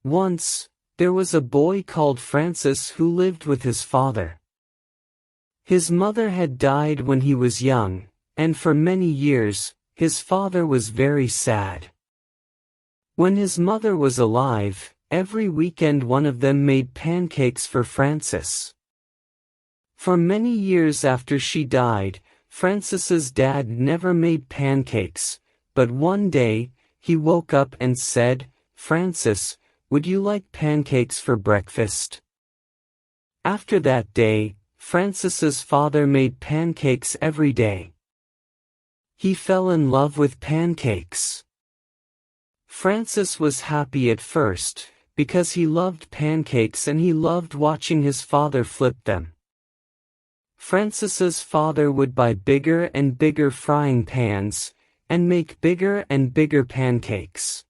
Once, there was a boy called Francis who lived with his father. His mother had died when he was young, and for many years, his father was very sad. When his mother was alive, every weekend one of them made pancakes for Francis. For many years after she died, Francis's dad never made pancakes, but one day, he woke up and said, "Francis, would you like pancakes for breakfast?" After that day, Francis's father made pancakes every day. He fell in love with pancakes. Francis was happy at first, because he loved pancakes and he loved watching his father flip them. Francis's father would buy bigger and bigger frying pans, and make bigger and bigger pancakes.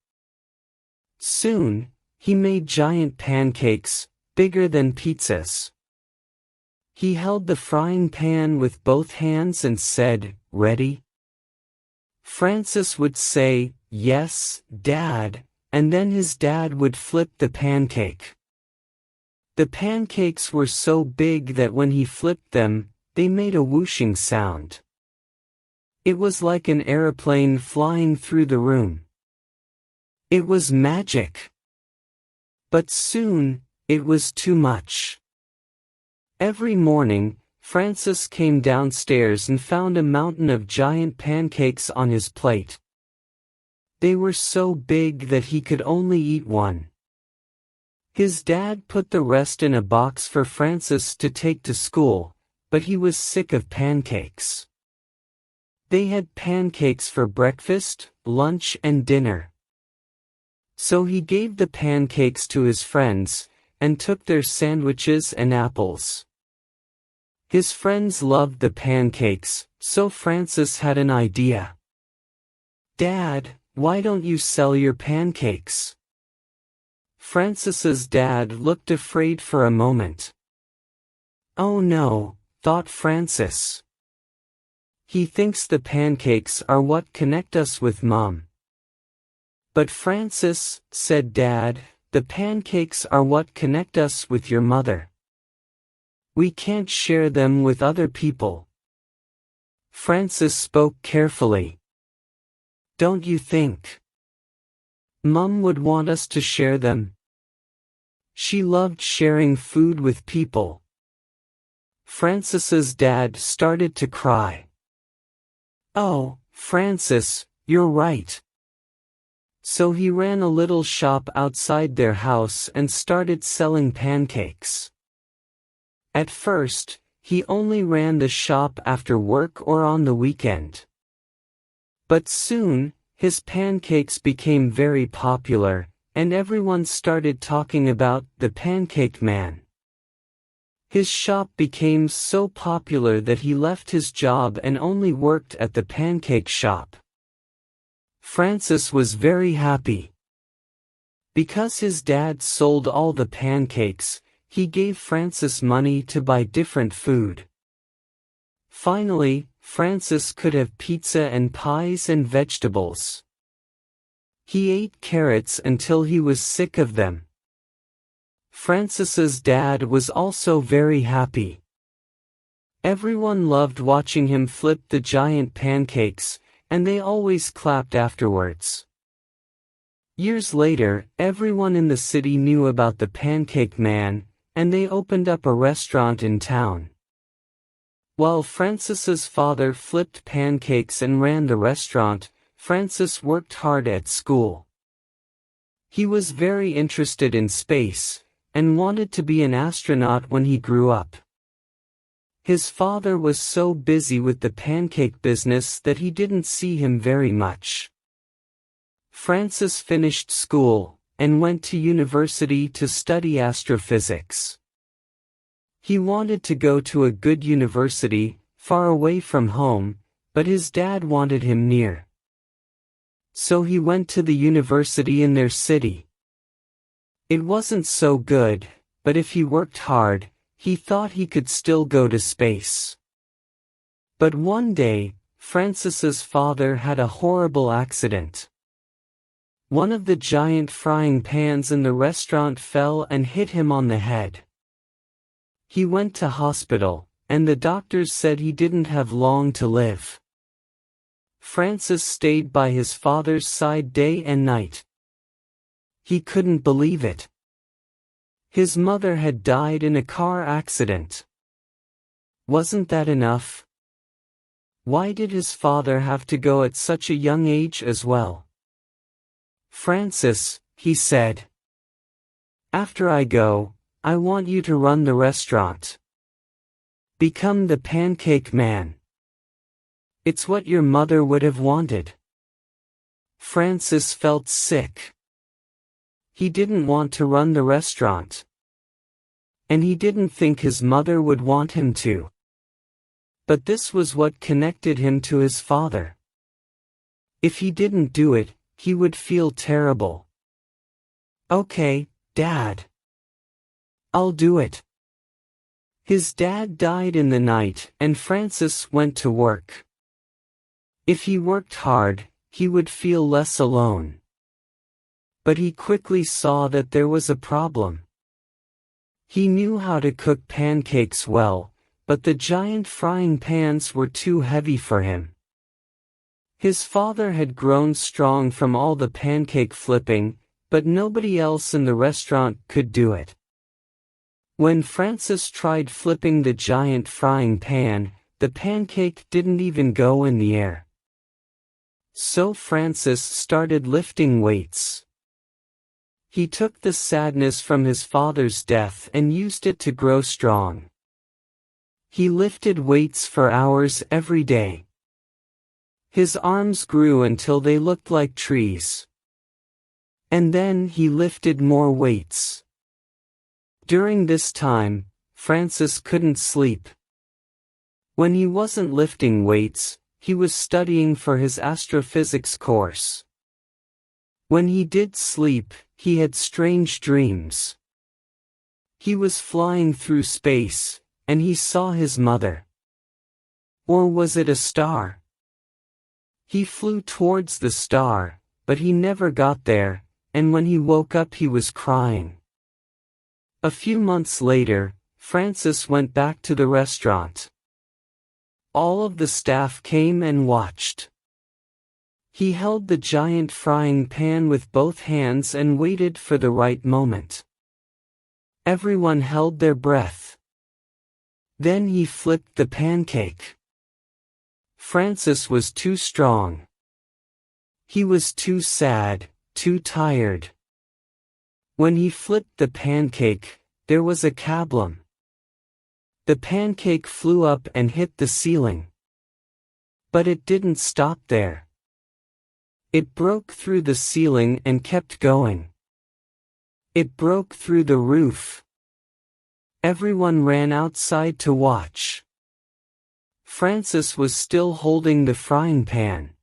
Soon, he made giant pancakes, bigger than pizzas. He held the frying pan with both hands and said, "Ready?" Francis would say, "Yes, Dad," and then his dad would flip the pancake. The pancakes were so big that when he flipped them, they made a whooshing sound. It was like an aeroplane flying through the room. It was magic. But soon, it was too much. Every morning, Francis came downstairs and found a mountain of giant pancakes on his plate. They were so big that he could only eat one. His dad put the rest in a box for Francis to take to school, but he was sick of pancakes. They had pancakes for breakfast, lunch and dinner. So he gave the pancakes to his friends, and took their sandwiches and apples. His friends loved the pancakes, so Francis had an idea. "Dad, why don't you sell your pancakes?" Francis's dad looked afraid for a moment. "Oh no," thought Francis. "He thinks the pancakes are what connect us with Mom." "But Francis," said Dad, "the pancakes are what connect us with your mother. We can't share them with other people." Francis spoke carefully. "Don't you think Mom would want us to share them? She loved sharing food with people." Francis's dad started to cry. "Oh, Francis, you're right." So he ran a little shop outside their house and started selling pancakes. At first, he only ran the shop after work or on the weekend. But soon, his pancakes became very popular, and everyone started talking about the Pancake Man. His shop became so popular that he left his job and only worked at the pancake shop. Francis was very happy. Because his dad sold all the pancakes, he gave Francis money to buy different food. Finally, Francis could have pizza and pies and vegetables. He ate carrots until he was sick of them. Francis's dad was also very happy. Everyone loved watching him flip the giant pancakes, and they always clapped afterwards. Years later, everyone in the city knew about the Pancake Man, and they opened up a restaurant in town. While Francis's father flipped pancakes and ran the restaurant, Francis worked hard at school. He was very interested in space, and wanted to be an astronaut when he grew up. His father was so busy with the pancake business that he didn't see him very much. Francis finished school, and went to university to study astrophysics. He wanted to go to a good university, far away from home, but his dad wanted him near. So he went to the university in their city. It wasn't so good, but if he worked hard, he thought he could still go to space. But one day, Francis's father had a horrible accident. One of the giant frying pans in the restaurant fell and hit him on the head. He went to hospital, and the doctors said he didn't have long to live. Francis stayed by his father's side day and night. He couldn't believe it. His mother had died in a car accident. Wasn't that enough? Why did his father have to go at such a young age as well? "Francis," he said, "after I go, I want you to run the restaurant. Become the Pancake Man. It's what your mother would have wanted." Francis felt sick. He didn't want to run the restaurant. And he didn't think his mother would want him to. But this was what connected him to his father. If he didn't do it, he would feel terrible. "Okay, Dad. I'll do it." His dad died in the night, and Francis went to work. If he worked hard, he would feel less alone. But he quickly saw that there was a problem. He knew how to cook pancakes well, but the giant frying pans were too heavy for him. His father had grown strong from all the pancake flipping, but nobody else in the restaurant could do it. When Francis tried flipping the giant frying pan, the pancake didn't even go in the air. So Francis started lifting weights. He took the sadness from his father's death and used it to grow strong. He lifted weights for hours every day. His arms grew until they looked like trees. And then he lifted more weights. During this time, Francis couldn't sleep. When he wasn't lifting weights, he was studying for his astrophysics course. When he did sleep, he had strange dreams. He was flying through space, and he saw his mother. Or was it a star? He flew towards the star, but he never got there, and when he woke up he was crying. A few months later, Francis went back to the restaurant. All of the staff came and watched. He held the giant frying pan with both hands and waited for the right moment. Everyone held their breath. Then he flipped the pancake. Francis was too strong. He was too sad, too tired. When he flipped the pancake, there was a kablum. The pancake flew up and hit the ceiling. But it didn't stop there. It broke through the ceiling and kept going. It broke through the roof. Everyone ran outside to watch. Francis was still holding the frying pan.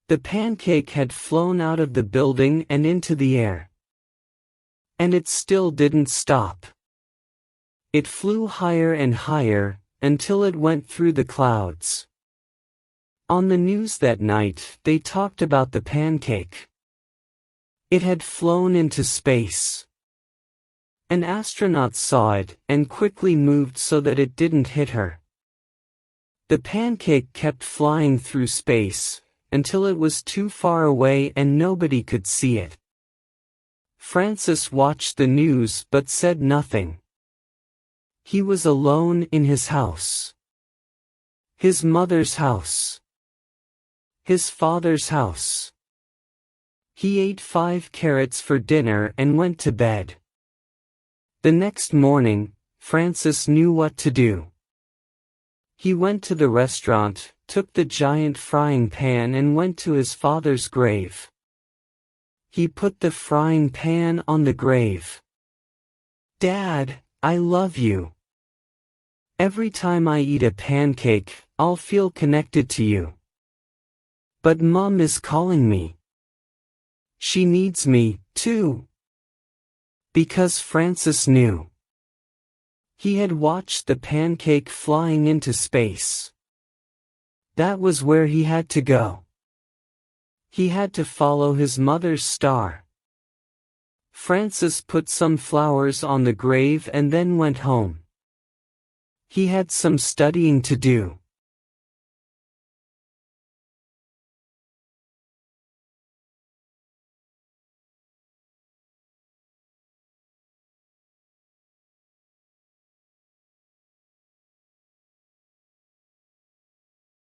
The pancake had flown out of the building and into the air. And it still didn't stop. It flew higher and higher, until it went through the clouds. On the news that night, they talked about the pancake. It had flown into space. An astronaut saw it, and quickly moved so that it didn't hit her. The pancake kept flying through space, until it was too far away and nobody could see it. Francis watched the news but said nothing. He was alone in his house. His mother's house. His father's house. He ate 5 carrots for dinner and went to bed. The next morning, Francis knew what to do. He went to the restaurant, took the giant frying pan and went to his father's grave. He put the frying pan on the grave. "Dad, I love you. Every time I eat a pancake, I'll feel connected to you. But Mom is calling me. She needs me, too." Because Francis knew. He had watched the pancake flying into space. That was where he had to go. He had to follow his mother's star. Francis put some flowers on the grave and then went home. He had some studying to do.